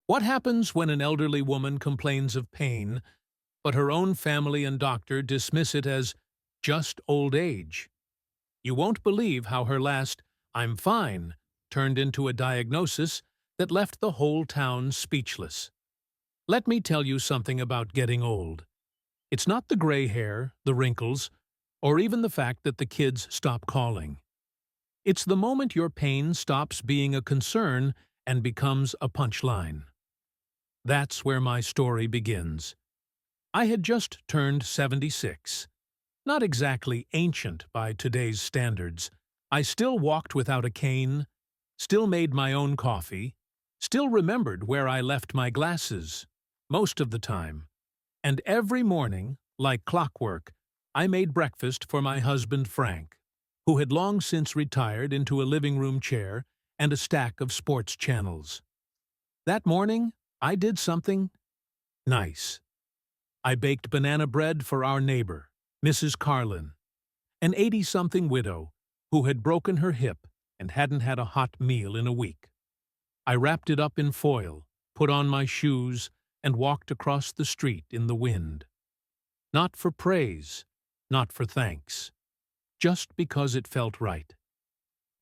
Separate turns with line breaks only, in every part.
What happens when an elderly woman complains of pain, but her own family and doctor dismiss it as just old age? You won't believe how her last "I'm fine" turned into a diagnosis that left the whole town speechless. Let me tell you something about getting old. It's not the gray hair, the wrinkles, or even the fact that the kids stop calling. It's the moment your pain stops being a concern and becomes a punchline. That's where my story begins. I had just turned 76. Not exactly ancient by today's standards. I still walked without a cane, still made my own coffee, still remembered where I left my glasses, most of the time. And every morning, like clockwork, I made breakfast for my husband Frank, who had long since retired into a living room chair and a stack of sports channels. That morning, I did something nice. I baked banana bread for our neighbor, Mrs. Carlin, an 80-something widow who had broken her hip and hadn't had a hot meal in a week. I wrapped it up in foil, put on my shoes, and walked across the street in the wind. Not for praise, not for thanks, just because it felt right.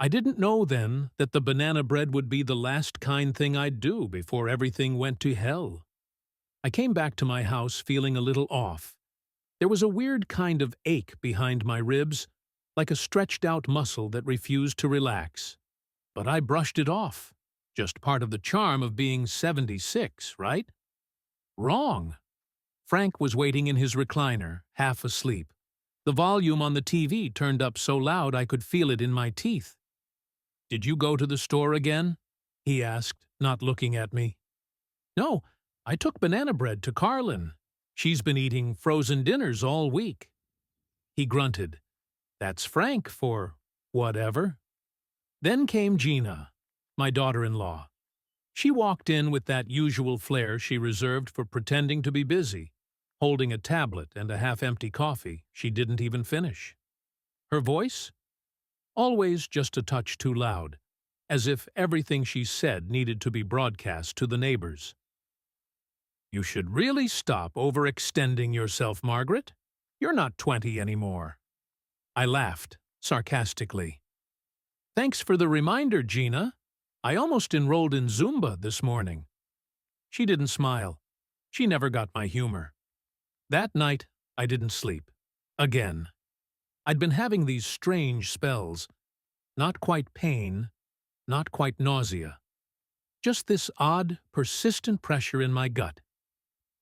I didn't know then that the banana bread would be the last kind thing I'd do before everything went to hell. I came back to my house feeling a little off. There was a weird kind of ache behind my ribs, like a stretched-out muscle that refused to relax. But I brushed it off. Just part of the charm of being 76, right? Wrong. Frank was waiting in his recliner, half asleep. The volume on the TV turned up so loud I could feel it in my teeth. "Did you go to the store again?" he asked, not looking at me. "No, I took banana bread to Carlin. She's been eating frozen dinners all week." He grunted. "That's Frank for whatever." Then came Gina, my daughter-in-law. She walked in with that usual flair she reserved for pretending to be busy, holding a tablet and a half-empty coffee she didn't even finish. Her voice? Always just a touch too loud, as if everything she said needed to be broadcast to the neighbors. "You should really stop overextending yourself, Margaret. You're not 20 anymore." I laughed, sarcastically. "Thanks for the reminder, Gina. I almost enrolled in Zumba this morning." She didn't smile. She never got my humor. That night, I didn't sleep. Again. I'd been having these strange spells. Not quite pain, not quite nausea. Just this odd, persistent pressure in my gut.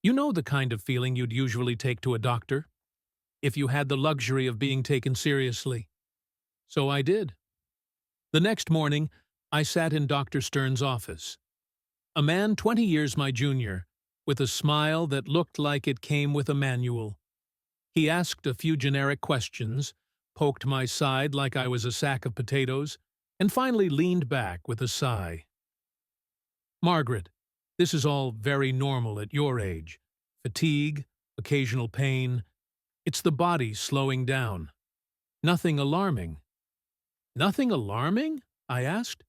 You know the kind of feeling you'd usually take to a doctor, if you had the luxury of being taken seriously. So I did. The next morning, I sat in Dr. Stern's office. A man 20 years my junior, with a smile that looked like it came with a manual. He asked a few generic questions, poked my side like I was a sack of potatoes, and finally leaned back with a sigh. "Margaret, this is all very normal at your age. Fatigue, occasional pain. It's the body slowing down. Nothing alarming." "Nothing alarming?" I asked.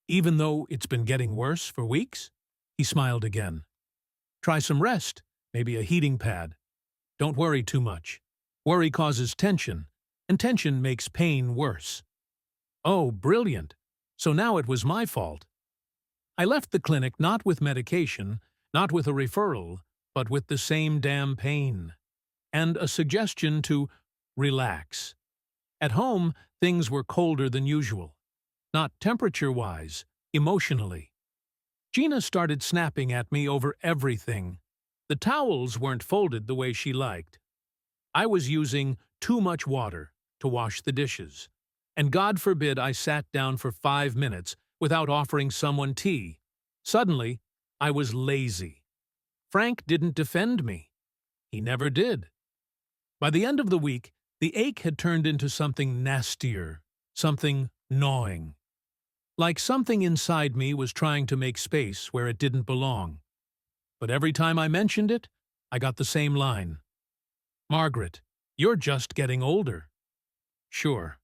"Even though it's been getting worse for weeks?" He smiled again. "Try some rest, maybe a heating pad. Don't worry too much. Worry causes tension, and tension makes pain worse." Oh, brilliant. So now it was my fault. I left the clinic not with medication, not with a referral, but with the same damn pain. And a suggestion to relax. At home, things were colder than usual. Not temperature-wise, emotionally. Gina started snapping at me over everything. The towels weren't folded the way she liked. I was using too much water to wash the dishes. And God forbid I sat down for 5 minutes without offering someone tea. Suddenly, I was lazy. Frank didn't defend me. He never did. By the end of the week, the ache had turned into something nastier, something gnawing. Like something inside me was trying to make space where it didn't belong. But every time I mentioned it, I got the same line. "Margaret, you're just getting older." Sure.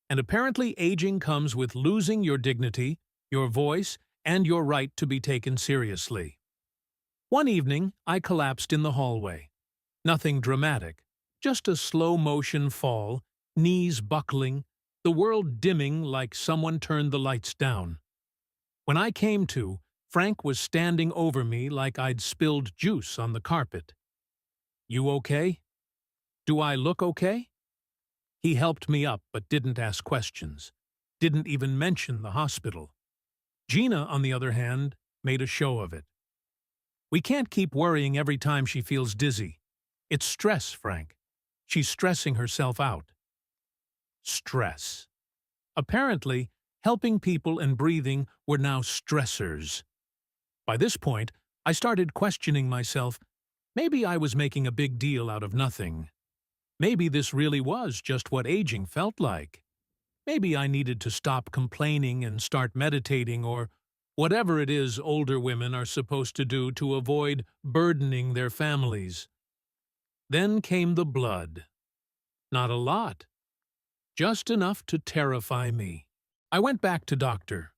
And apparently aging comes with losing your dignity, your voice, and your right to be taken seriously. One evening, I collapsed in the hallway. Nothing dramatic, just a slow-motion fall, knees buckling, the world dimming like someone turned the lights down. When I came to, Frank was standing over me like I'd spilled juice on the carpet. "You okay? Do I look okay?" He helped me up but didn't ask questions, didn't even mention the hospital. Gina, on the other hand, made a show of it. "We can't keep worrying every time she feels dizzy. It's stress, Frank. She's stressing herself out." Stress. Apparently, helping people and breathing were now stressors. By this point, I started questioning myself. Maybe I was making a big deal out of nothing. Maybe this really was just what aging felt like. Maybe I needed to stop complaining and start meditating, or whatever it is older women are supposed to do to avoid burdening their families. Then came the blood. Not a lot. Just enough to terrify me. I went back to Dr.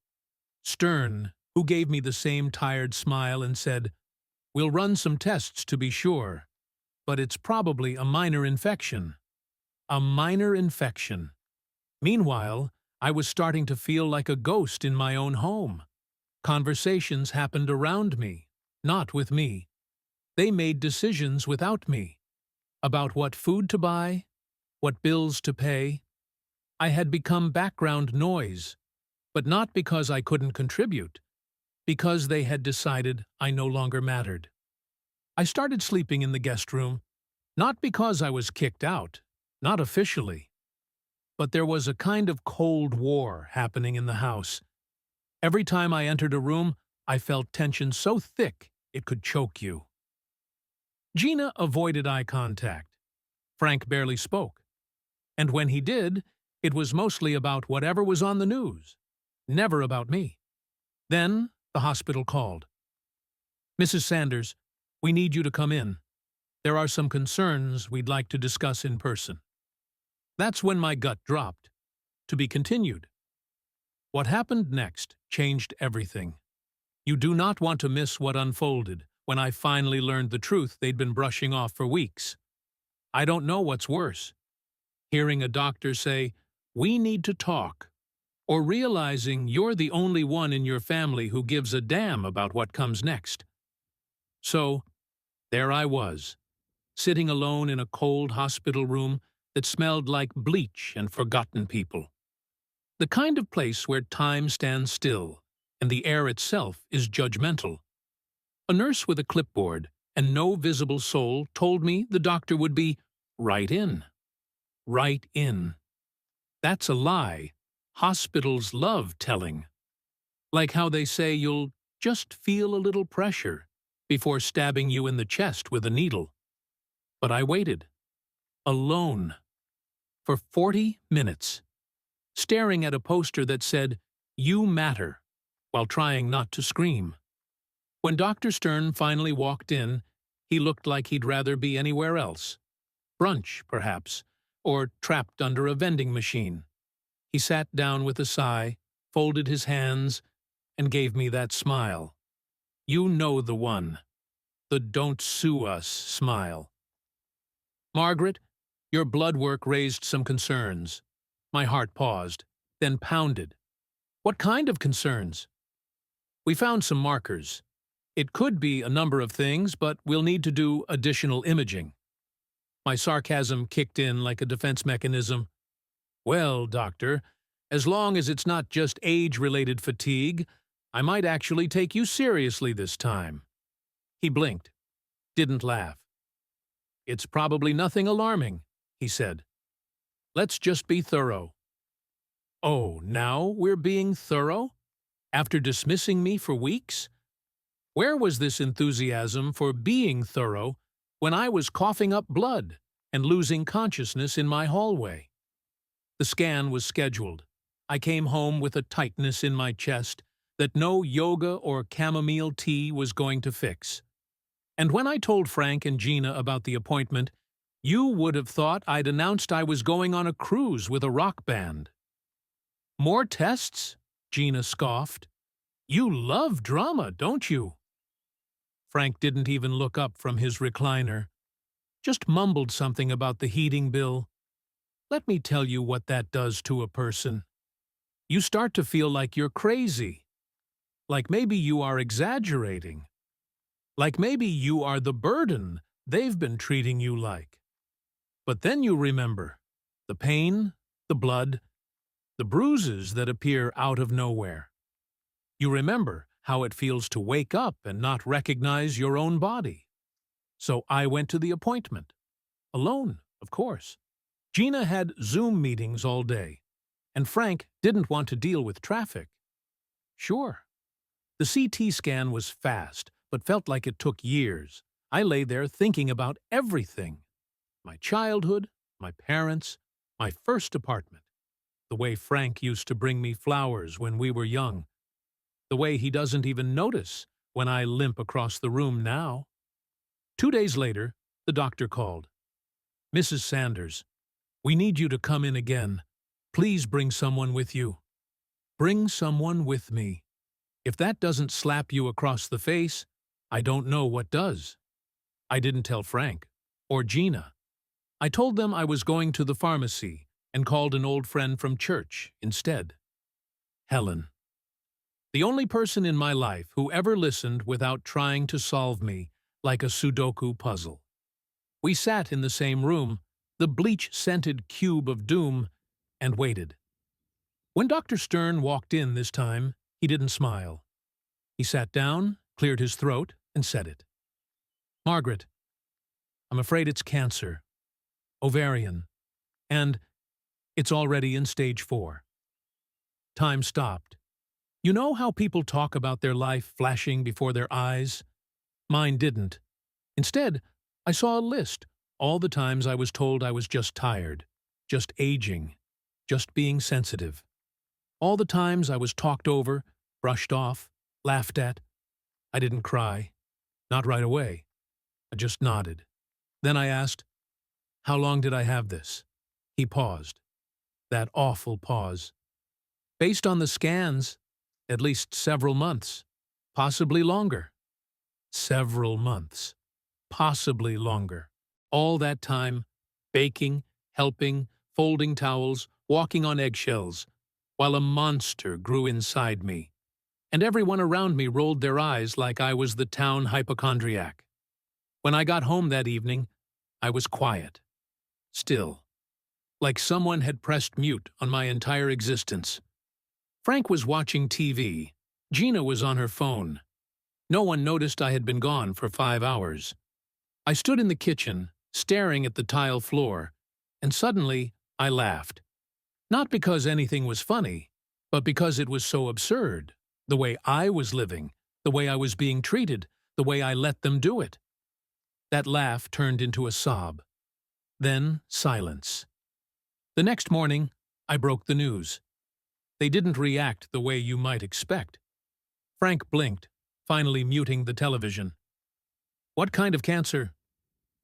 Stern, who gave me the same tired smile and said, "We'll run some tests to be sure, but it's probably a minor infection." A minor infection. Meanwhile, I was starting to feel like a ghost in my own home. Conversations happened around me, not with me. They made decisions without me. About what food to buy, what bills to pay. I had become background noise, but not because I couldn't contribute, because they had decided I no longer mattered. I started sleeping in the guest room, not because I was kicked out, not officially. But there was a kind of cold war happening in the house. Every time I entered a room, I felt tension so thick it could choke you. Gina avoided eye contact. Frank barely spoke. And when he did, it was mostly about whatever was on the news, never about me. Then the hospital called. "Mrs. Sanders, we need you to come in. There are some concerns we'd like to discuss in person." That's when my gut dropped. To be continued. What happened next changed everything. You do not want to miss what unfolded when I finally learned the truth they'd been brushing off for weeks. I don't know what's worse. Hearing a doctor say, "We need to talk," or realizing you're the only one in your family who gives a damn about what comes next. So, there I was, sitting alone in a cold hospital room that smelled like bleach and forgotten people. The kind of place where time stands still, and the air itself is judgmental. A nurse with a clipboard and no visible soul told me the doctor would be right in. Right in. That's a lie. Hospitals love telling. Like how they say you'll just feel a little pressure before stabbing you in the chest with a needle. But I waited. Alone. For 40 minutes. Staring at a poster that said, "You matter," while trying not to scream. When Dr. Stern finally walked in, he looked like he'd rather be anywhere else. Brunch, perhaps, or trapped under a vending machine. He sat down with a sigh, folded his hands, and gave me that smile. You know the one. The "don't sue us" smile. "Margaret, your blood work raised some concerns." My heart paused, then pounded. "What kind of concerns?" "We found some markers. It could be a number of things, but we'll need to do additional imaging." My sarcasm kicked in like a defense mechanism. "Well, doctor, as long as it's not just age-related fatigue, I might actually take you seriously this time." He blinked, didn't laugh. "It's probably nothing alarming," he said. "Let's just be thorough." Oh, now we're being thorough? After dismissing me for weeks? Where was this enthusiasm for being thorough when I was coughing up blood and losing consciousness in my hallway? The scan was scheduled. I came home with a tightness in my chest that no yoga or chamomile tea was going to fix. And when I told Frank and Gina about the appointment, you would have thought I'd announced I was going on a cruise with a rock band. "More tests?" Gina scoffed. You love drama, don't you? Frank didn't even look up from his recliner, just mumbled something about the heating bill. Let me tell you what that does to a person. You start to feel like you're crazy, like maybe you are exaggerating, like maybe you are the burden they've been treating you like. But then you remember the pain, the blood, the bruises that appear out of nowhere. You remember how it feels to wake up and not recognize your own body. So I went to the appointment. Alone, of course. Gina had Zoom meetings all day, and Frank didn't want to deal with traffic. Sure. The CT scan was fast, but felt like it took years. I lay there thinking about everything. My childhood, my parents, my first apartment. The way Frank used to bring me flowers when we were young. The way he doesn't even notice when I limp across the room now. 2 days later, the doctor called. Mrs. Sanders, we need you to come in again. Please bring someone with you. Bring someone with me. If that doesn't slap you across the face, I don't know what does. I didn't tell Frank or Gina. I told them I was going to the pharmacy and called an old friend from church instead. Helen. The only person in my life who ever listened without trying to solve me like a Sudoku puzzle. We sat in the same room, the bleach-scented cube of doom, and waited. When Dr. Stern walked in this time, he didn't smile. He sat down, cleared his throat, and said it. Margaret, I'm afraid it's cancer, ovarian, and it's already in stage 4. Time stopped. You know how people talk about their life flashing before their eyes? Mine didn't. Instead, I saw a list, all the times I was told I was just tired, just aging, just being sensitive. All the times I was talked over, brushed off, laughed at. I didn't cry. Not right away. I just nodded. Then I asked, how long did I have this? He paused. That awful pause. Based on the scans, at least several months, possibly longer. Several months, possibly longer. All that time, baking, helping, folding towels, walking on eggshells, while a monster grew inside me, and everyone around me rolled their eyes like I was the town hypochondriac. When I got home that evening, I was quiet, still, like someone had pressed mute on my entire existence. Frank was watching TV. Gina was on her phone. No one noticed I had been gone for 5 hours. I stood in the kitchen, staring at the tile floor, and suddenly I laughed. Not because anything was funny, but because it was so absurd. The way I was living, the way I was being treated, the way I let them do it. That laugh turned into a sob. Then silence. The next morning, I broke the news. They didn't react the way you might expect. Frank blinked, finally muting the television. What kind of cancer?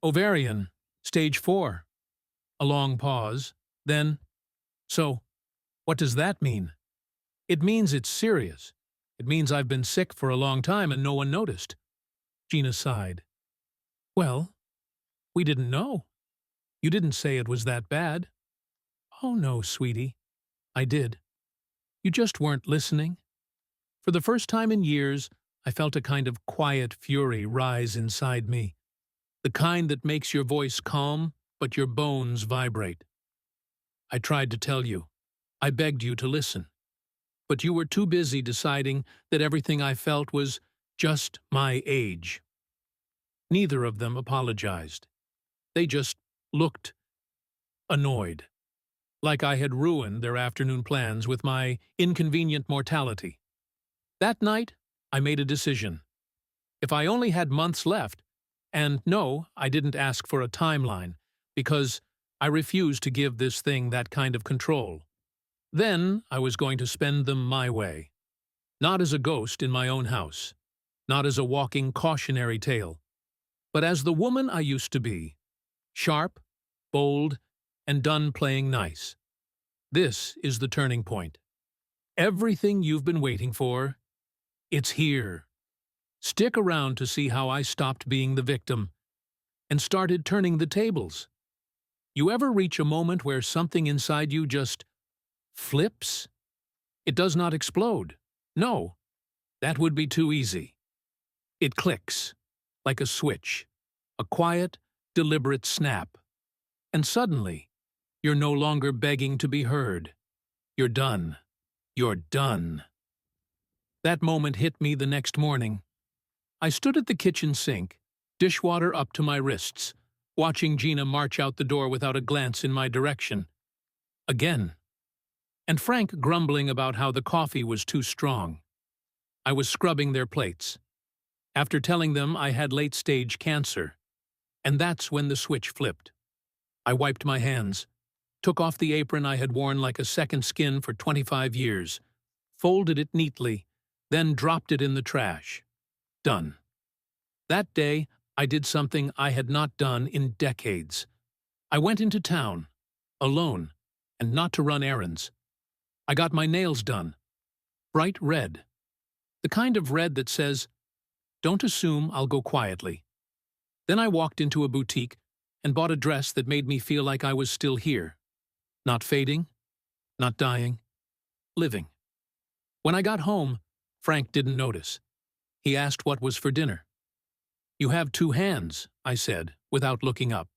Ovarian, stage 4. A long pause, then, so, what does that mean? It means it's serious. It means I've been sick for a long time and no one noticed. Gina sighed. Well, we didn't know. You didn't say it was that bad. Oh no, sweetie. I did. You just weren't listening. For the first time in years, I felt a kind of quiet fury rise inside me. The kind that makes your voice calm, but your bones vibrate. I tried to tell you. I begged you to listen. But you were too busy deciding that everything I felt was just my age. Neither of them apologized. They just looked annoyed, like I had ruined their afternoon plans with my inconvenient mortality. That night, I made a decision. If I only had months left, and no, I didn't ask for a timeline, because I refused to give this thing that kind of control. Then I was going to spend them my way. Not as a ghost in my own house, not as a walking cautionary tale, but as the woman I used to be. Sharp, bold, and done playing nice. This is the turning point. Everything you've been waiting for It's here. Stick around to see how I stopped being the victim and started turning the tables. You ever reach a moment where something inside you just flips? It does not explode. No, that would be too easy. It clicks, like a switch, a quiet, deliberate snap. And suddenly, you're no longer begging to be heard. You're done. You're done. That moment hit me the next morning. I stood at the kitchen sink, dishwater up to my wrists, watching Gina march out the door without a glance in my direction. Again. And Frank grumbling about how the coffee was too strong. I was scrubbing their plates, after telling them I had late-stage cancer. And that's when the switch flipped. I wiped my hands, took off the apron I had worn like a second skin for 25 years, folded it neatly, then dropped it in the trash. Done. That day, I did something I had not done in decades. I went into town, alone, and not to run errands. I got my nails done. Bright red. The kind of red that says, "Don't assume I'll go quietly." Then I walked into a boutique and bought a dress that made me feel like I was still here. Not fading, not dying, living. When I got home, Frank didn't notice. He asked what was for dinner. "You have 2 hands," I said, without looking up.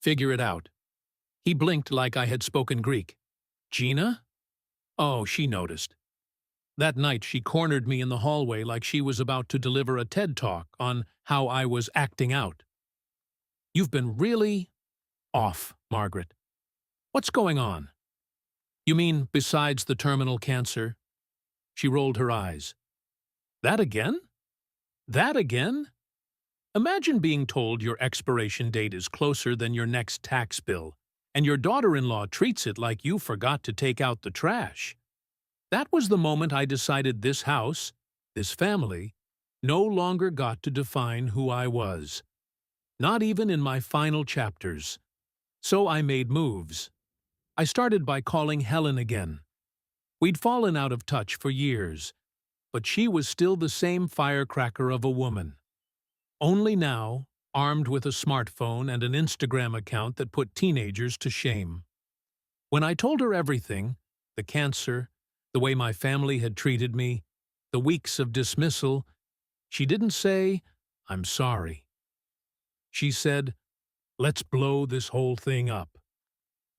"Figure it out." He blinked like I had spoken Greek. "Gina?" Oh, she noticed. That night she cornered me in the hallway like she was about to deliver a TED Talk on how I was acting out. "You've been really off, Margaret. What's going on?" "You mean besides the terminal cancer?" She rolled her eyes. "That again? That again? Imagine being told your expiration date is closer than your next tax bill, and your daughter-in-law treats it like you forgot to take out the trash." That was the moment I decided this house, this family, no longer got to define who I was. Not even in my final chapters. So I made moves. I started by calling Helen again. We'd fallen out of touch for years, but she was still the same firecracker of a woman. Only now, armed with a smartphone and an Instagram account that put teenagers to shame. When I told her everything, the cancer, the way my family had treated me, the weeks of dismissal, she didn't say, "I'm sorry." She said, "Let's blow this whole thing up."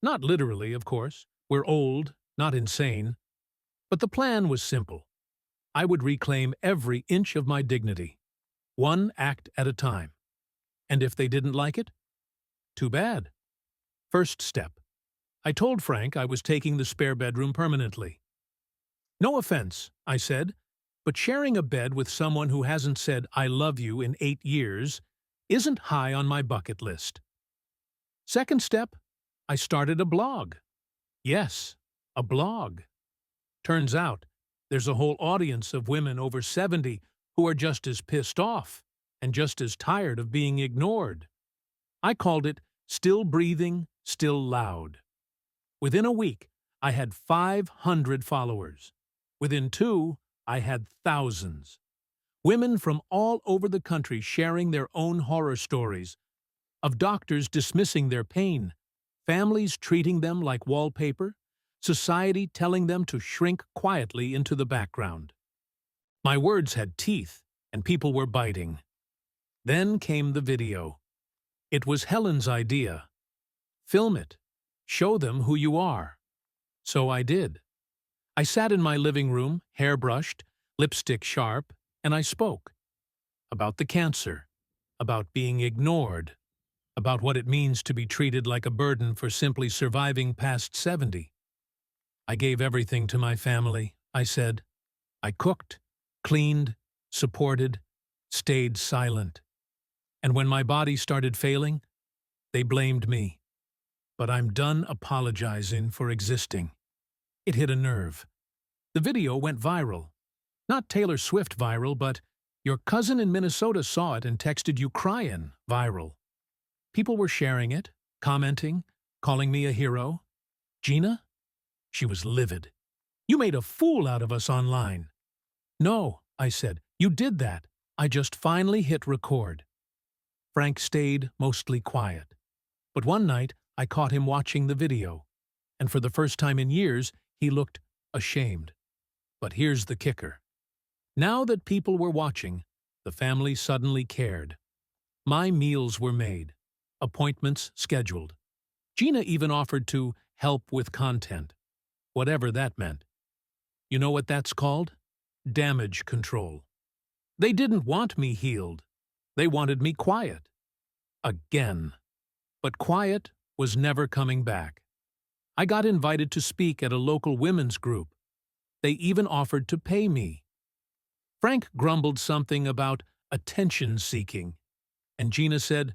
Not literally, of course. We're old, not insane. But the plan was simple. I would reclaim every inch of my dignity, one act at a time. And if they didn't like it, too bad. First step. I told Frank I was taking the spare bedroom permanently. "No offense," I said, "but sharing a bed with someone who hasn't said 'I love you' in 8 years isn't high on my bucket list." Second step, I started a blog. Yes, a blog. Turns out, there's a whole audience of women over 70 who are just as pissed off and just as tired of being ignored. I called it Still Breathing, Still Loud. Within a week, I had 500 followers. Within 2, I had thousands. Women from all over the country sharing their own horror stories, of doctors dismissing their pain, families treating them like wallpaper, society telling them to shrink quietly into the background. My words had teeth, and people were biting. Then came the video. It was Helen's idea. Film it. Show them who you are. So I did. I sat in my living room, hair brushed, lipstick sharp, and I spoke. About the cancer. About being ignored. About what it means to be treated like a burden for simply surviving past 70. I gave everything to my family, I said. I cooked, cleaned, supported, stayed silent. And when my body started failing, they blamed me. But I'm done apologizing for existing. It hit a nerve. The video went viral. Not Taylor Swift viral, but your cousin in Minnesota saw it and texted you crying viral. People were sharing it, commenting, calling me a hero. Gina? She was livid. You made a fool out of us online. No, I said. You did that. I just finally hit record. Frank stayed mostly quiet. But one night, I caught him watching the video, and for the first time in years, he looked ashamed. But here's the kicker. Now that people were watching, the family suddenly cared. My meals were made, appointments scheduled. Gina even offered to help with content, whatever that meant. You know what that's called? Damage control. They didn't want me healed. They wanted me quiet. Again. But quiet was never coming back. I got invited to speak at a local women's group. They even offered to pay me. Frank grumbled something about attention-seeking, and Gina said,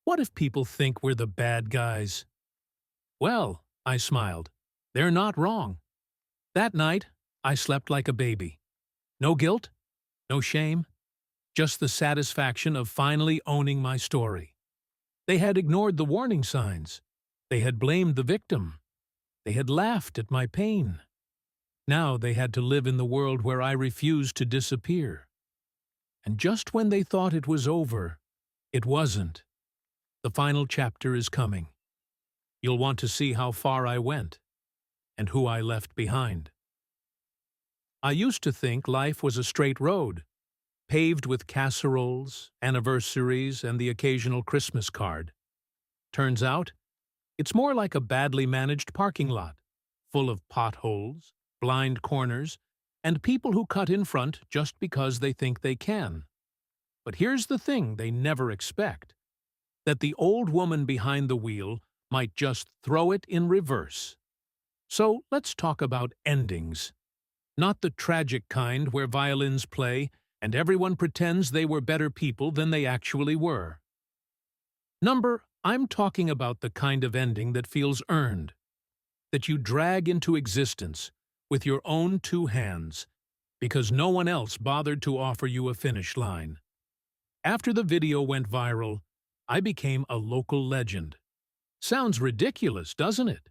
"What if people think we're the bad guys?" Well, I smiled. They're not wrong. That night, I slept like a baby. No guilt, no shame, just the satisfaction of finally owning my story. They had ignored the warning signs. They had blamed the victim. They had laughed at my pain. Now they had to live in the world where I refused to disappear. And just when they thought it was over, it wasn't. The final chapter is coming. You'll want to see how far I went and who I left behind. I used to think life was a straight road, paved with casseroles, anniversaries, and the occasional Christmas card. Turns out, it's more like a badly managed parking lot, full of potholes, blind corners, and people who cut in front just because they think they can. But here's the thing they never expect, that the old woman behind the wheel might just throw it in reverse. So let's talk about endings. Not the tragic kind where violins play and everyone pretends they were better people than they actually were. I'm talking about the kind of ending that feels earned, that you drag into existence with your own two hands, because no one else bothered to offer you a finish line. After the video went viral, I became a local legend. Sounds ridiculous, doesn't it?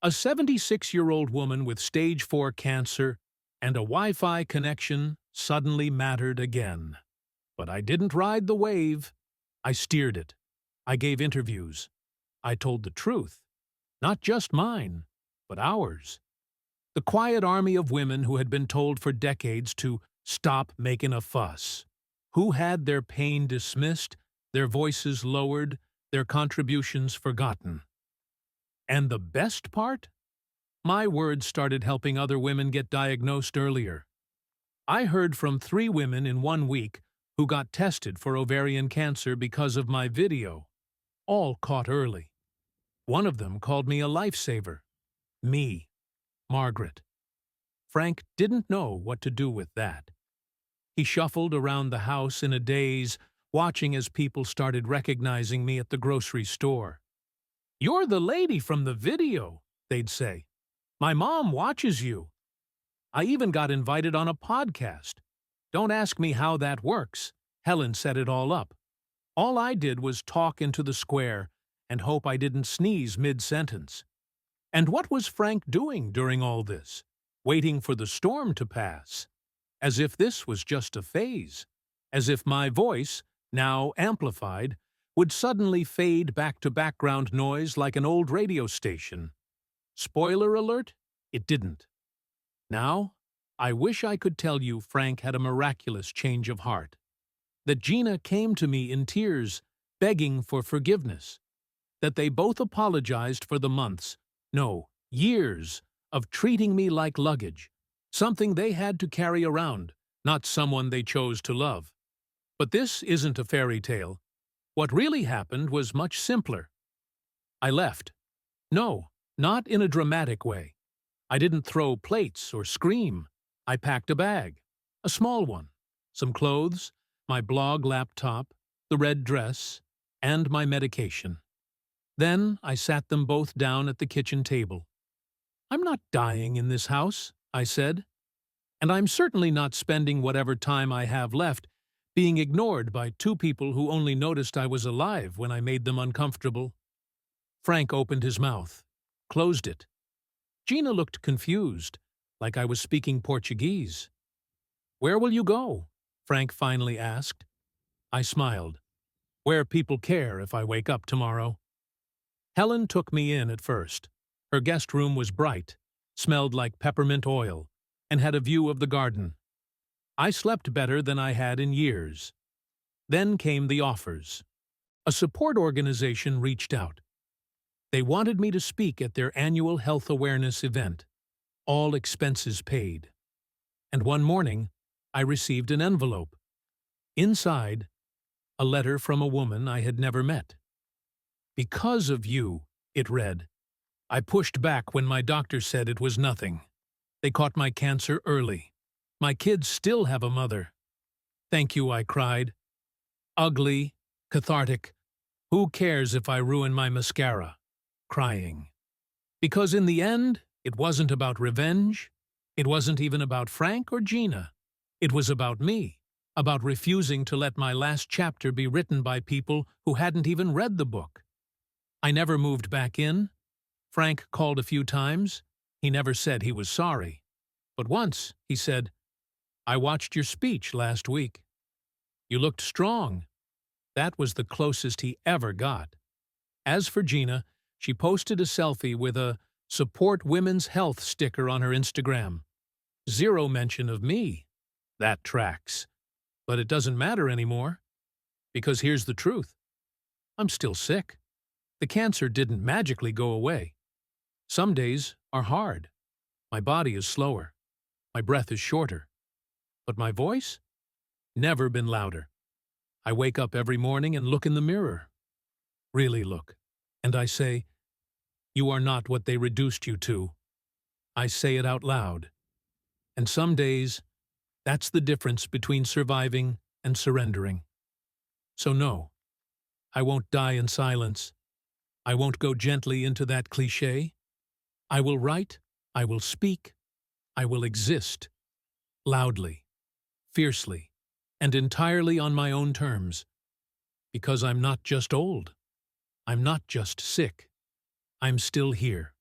A 76-year-old woman with stage 4 cancer and a Wi-Fi connection suddenly mattered again. But I didn't ride the wave. I steered it. I gave interviews. I told the truth. Not just mine, but ours. The quiet army of women who had been told for decades to stop making a fuss, who had their pain dismissed, their voices lowered, their contributions forgotten. And the best part? My words started helping other women get diagnosed earlier. I heard from 3 women in 1 week who got tested for ovarian cancer because of my video, all caught early. One of them called me a lifesaver. Me, Margaret. Frank didn't know what to do with that. He shuffled around the house in a daze, watching as people started recognizing me at the grocery store. "You're the lady from the video," they'd say. "My mom watches you." I even got invited on a podcast. Don't ask me how that works. Helen set it all up. All I did was talk into the square and hope I didn't sneeze mid-sentence. And what was Frank doing during all this? Waiting for the storm to pass. As if this was just a phase. As if my voice, now amplified, would suddenly fade back to background noise like an old radio station. Spoiler alert, it didn't. Now, I wish I could tell you Frank had a miraculous change of heart. That Gina came to me in tears, begging for forgiveness. That they both apologized for the months, no, years, of treating me like luggage, something they had to carry around, not someone they chose to love. But this isn't a fairy tale. What really happened was much simpler. I left. No, not in a dramatic way. I didn't throw plates or scream. I packed a bag, a small one, some clothes, my blog laptop, the red dress, and my medication. Then I sat them both down at the kitchen table. "I'm not dying in this house," I said, "and I'm certainly not spending whatever time I have left being ignored by 2 people who only noticed I was alive when I made them uncomfortable." Frank opened his mouth, closed it. Gina looked confused, like I was speaking Portuguese. "Where will you go?" Frank finally asked. I smiled. "Where people care if I wake up tomorrow." Helen took me in at first. Her guest room was bright, smelled like peppermint oil, and had a view of the garden. I slept better than I had in years. Then came the offers. A support organization reached out. They wanted me to speak at their annual health awareness event, all expenses paid. And one morning, I received an envelope. Inside, a letter from a woman I had never met. "Because of you," it read. "I pushed back when my doctor said it was nothing. They caught my cancer early. My kids still have a mother. Thank you," I cried. Ugly, cathartic. "Who cares if I ruin my mascara?" Crying. Because in the end, it wasn't about revenge. It wasn't even about Frank or Gina. It was about me, about refusing to let my last chapter be written by people who hadn't even read the book. I never moved back in. Frank called a few times. He never said he was sorry. But once, he said, "I watched your speech last week. You looked strong." That was the closest he ever got. As for Gina, she posted a selfie with a "Support Women's Health" sticker on her Instagram. Zero mention of me. That tracks. But it doesn't matter anymore. Because here's the truth. I'm still sick. The cancer didn't magically go away. Some days are hard. My body is slower. My breath is shorter. But my voice? Never been louder. I wake up every morning and look in the mirror. Really look. And I say, "You are not what they reduced you to." I say it out loud. And some days, that's the difference between surviving and surrendering. So no, I won't die in silence. I won't go gently into that cliché. I will write, I will speak, I will exist. Loudly, fiercely, and entirely on my own terms. Because I'm not just old. I'm not just sick. I'm still here.